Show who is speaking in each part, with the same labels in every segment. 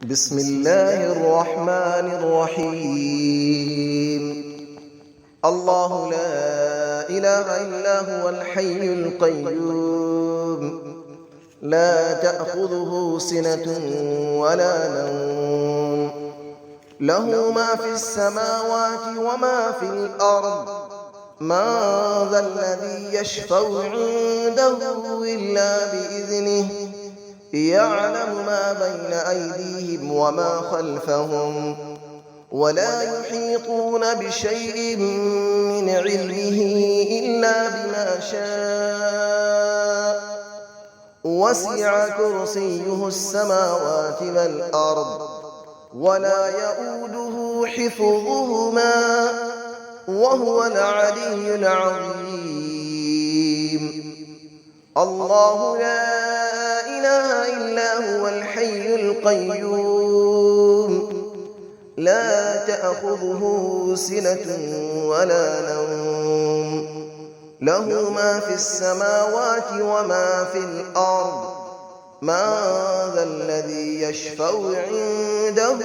Speaker 1: بسم الله الرحمن الرحيم. الله لا إله إلا هو الحي القيوم، لا تأخذه سنة ولا نوم، له ما في السماوات وما في الأرض. من ذا الذي يشفع عنده إلا بإذنه، يعلم ما بين أيديهم وما خلفهم، ولا يحيطون بشيء من علمه إلا بما شاء. وسع كرسيه السماوات والأرض، ولا يؤوده حفظهما، وهو العلي العظيم. الله لا إله إلا هو الحي القيوم، لا تأخذه سنة ولا نوم، له ما في السماوات وما في الأرض. من ذا الذي يشفع عنده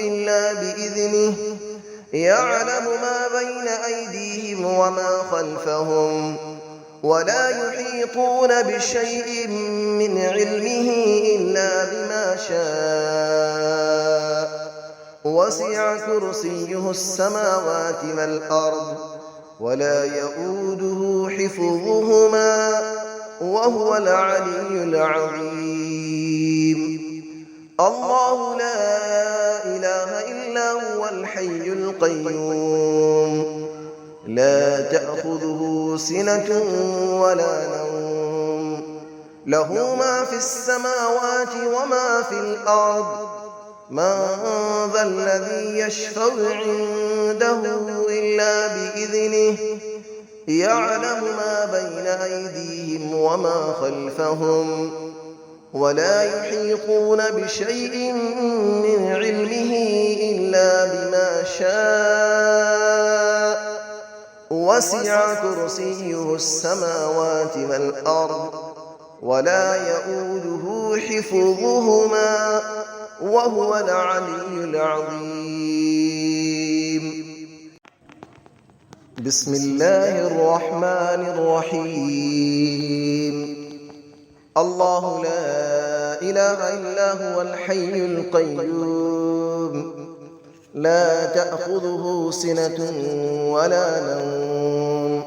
Speaker 1: إلا بإذنه، يعلم ما بين أيديهم وما خلفهم، ولا يحيطون بشيء من علمه إلا بما شاء. وسع كرسيه السماوات والأرض، ولا يؤوده حفظهما، وهو العلي العظيم. الله لا إله إلا هو الحي القيوم، لا تأخذه سنة ولا نوم، له ما في السماوات وما في الأرض. من ذا الذي يشفع عنده إلا بإذنه، يعلم ما بين أيديهم وما خلفهم، ولا يحيطون بشيء من علمه إلا بما شاء. وسع كرسيه السماوات والأرض، ولا يؤوده حفظهما، وهو العلي العظيم. بسم الله الرحمن الرحيم. الله لا إله إلا هو الحي القيوم، لا تأخذه سنة ولا نوم،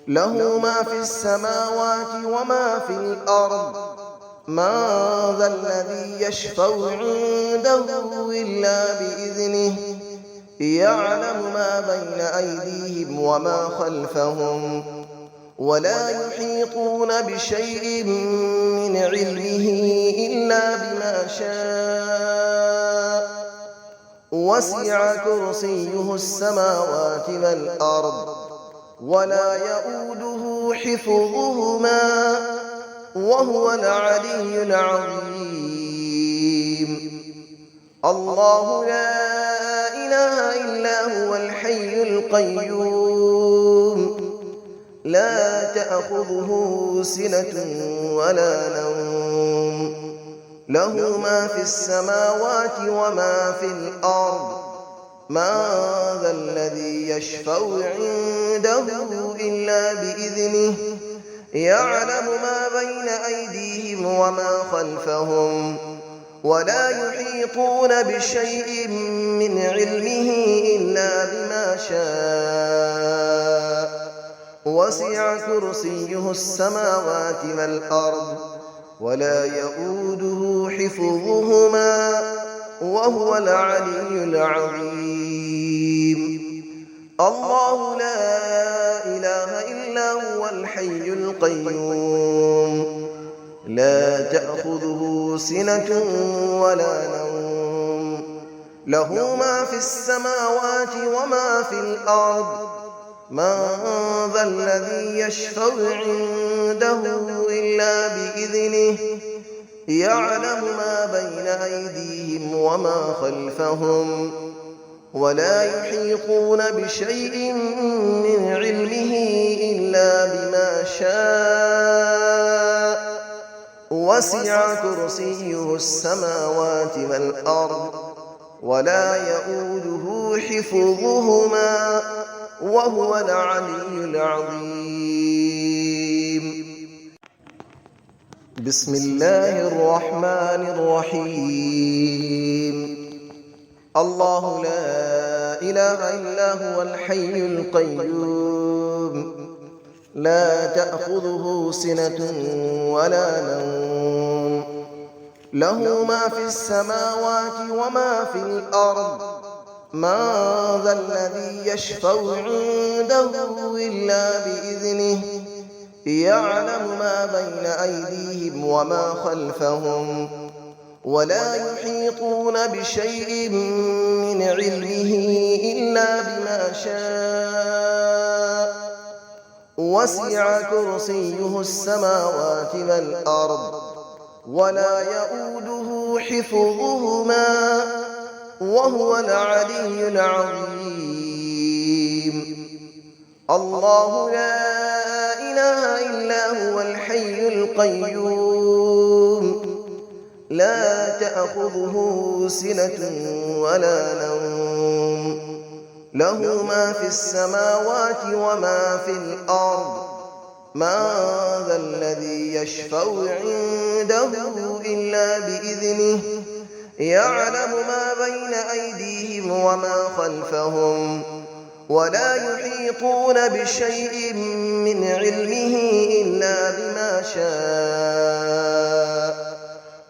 Speaker 1: له ما في السماوات وما في الأرض. من ذا الذي يشفع عنده إلا بإذنه، يعلم ما بين أيديهم وما خلفهم، ولا يحيطون بشيء من علمه إلا بما شاء. وسع كرسيه السماوات والأرض، ولا يؤوده حفظهما، وهو العلي العظيم. الله لا إله إلا هو الحي القيوم، لا تأخذه سنة ولا نوم، له ما في السماوات وما في الأرض. من ذا الذي يشفع عنده إلا بإذنه، يعلم ما بين أيديهم وما خلفهم، ولا يحيطون بشيء من علمه إلا بما شاء. وسع كرسيه السماوات والأرض، ولا يؤوده حفظهما، وهو العلي العظيم. الله لا إله إلا هو الحي القيوم، لا تأخذه سنة ولا نوم، له ما في السماوات وما في الأرض. من ذا الذي يشفع عنده إلا بإذنه، يعلم ما بين أيديهم وما خلفهم، ولا يحيطون بشيء من علمه إلا بما شاء. وسع كرسيه السماوات والأرض ولا يؤوده حفظهما وهو العلي العظيم. بسم الله الرحمن الرحيم. الله لا إله إلا هو الحي القيوم لا تأخذه سنة ولا نوم له ما في السماوات وما في الأرض من ذا الذي يشفع عنده إلا بإذنه يعلم ما بين أيديهم وما خلفهم ولا يحيطون بشيء من علمه إلا بما شاء وسع كرسيه السماوات والأرض ولا يؤوده حفظهما وهو العلي العظيم. الله لا إله إلا هو الحي القيوم لا تأخذه سنة ولا نوم له ما في السماوات وما في الأرض من ذا الذي يشفع عنده إلا بإذنه يعلم ما بين أيديهم وما خلفهم ولا يحيطون بشيء من علمه إلا بما شاء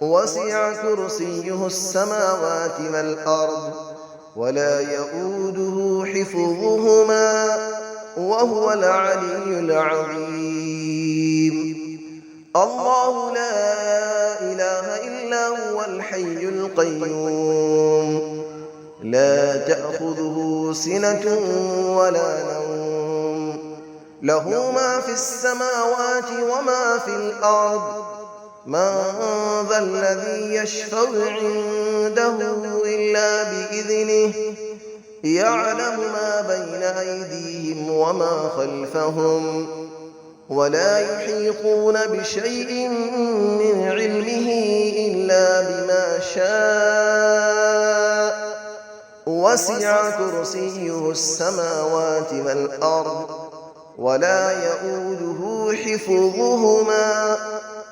Speaker 1: وسع كرسيه السماوات والأرض ولا يؤوده حفظهما وهو العلي العظيم. الله لا إله إلا هو الحي القيوم لا تأخذه سنة ولا نوم له ما في السماوات وما في الأرض من ذا الذي يشفع عنده إلا بإذنه يعلم ما بين أيديهم وما خلفهم ولا يحيطون بشيء من علمه إلا بما شاء وسع كرسيه السماوات والأرض ولا يؤوده حفظهما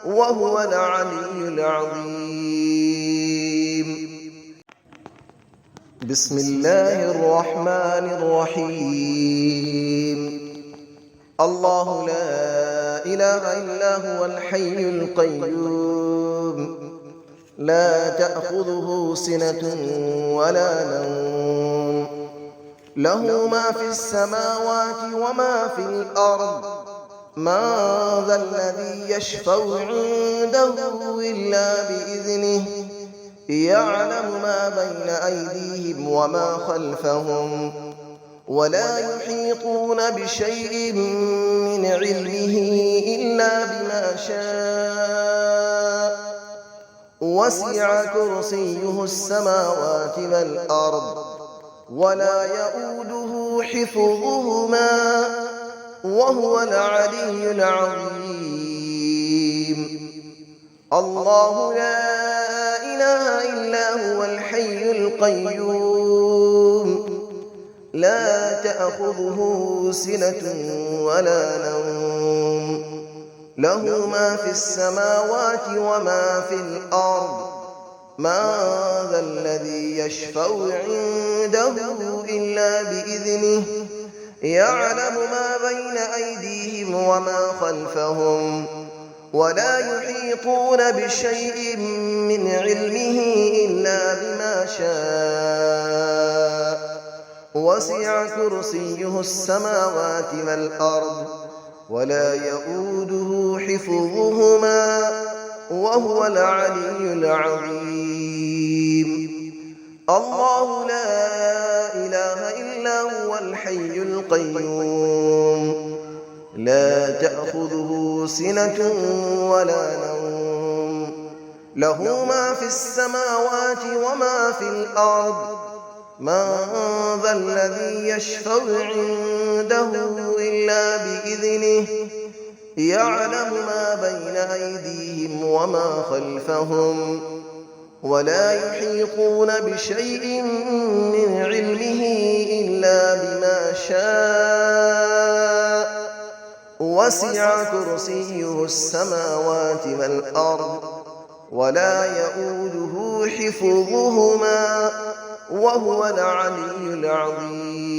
Speaker 1: وهو العلي العظيم. بسم الله الرحمن الرحيم. الله لا إله إلا هو الحي القيوم لا تأخذه سنة ولا نوم له ما في السماوات وما في الأرض من ذا الذي يشفع عنده إلا بإذنه يعلم ما بين أيديهم وما خلفهم ولا يحيطون بشيء من علمه إلا بما شاء وسع كرسيه السماوات والأرض ولا يؤوده حفظهما وهو العلي العظيم. الله لا إله إلا هو الحي القيوم لا تأخذه سنة ولا نوم له ما في السماوات وما في الأرض من ذا الذي يشفع عنده إلا بإذنه يعلم ما بين أيديهم وما خلفهم ولا يحيطون بشيء من علمه إلا بما شاء وسع كرسيه السماوات والأرض ولا يؤوده حفظهما وهو العلي العظيم. الله لا إله إلا هو الحي القيوم لا تأخذه سنة ولا نوم له ما في السماوات وما في الأرض من ذا الذي يشفع عنده إلا بإذنه يعلم ما بين أيديهم وما خلفهم ولا يحيطون بشيء من علمه إلا بما شاء وسع كرسيه السماوات والأرض ولا يئوده حفظهما وهو العلي العظيم